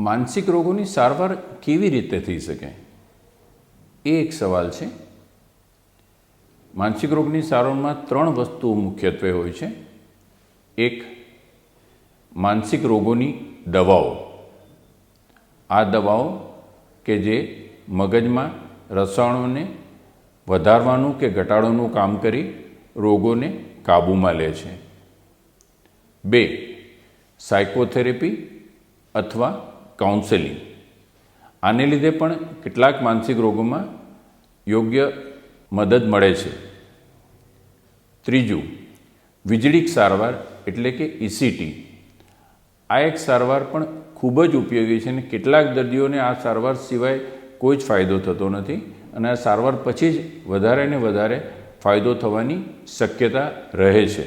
માનસિક રોગોની સારવાર કેવી રીતે થઈ શકે એ એક સવાલ છે। માનસિક રોગની સારવારમાં 3 વસ્તુઓ મુખ્યત્વે હોય છે। એક, માનસિક રોગોની દવાઓ। આ દવાઓ કે જે મગજમાં રસાયણોને વધારવાનું કે ઘટાડવાનું કામ કરી રોગોને કાબૂમાં લે છે। 2, સાયકોથેરેપી અથવા કાઉન્સેલિંગ। આને લીધે પણ કેટલાક માનસિક રોગોમાં યોગ્ય મદદ મળે છે। ત્રીજું, વીજળીક સારવાર એટલે કે ECT। આ એક સારવાર પણ ખૂબ જ ઉપયોગી છે અને કેટલાક દર્દીઓને આ સારવાર સિવાય કોઈ જ ફાયદો થતો નથી અને આ સારવાર પછી જ વધારે ને વધારે ફાયદો થવાની શક્યતા રહે છે।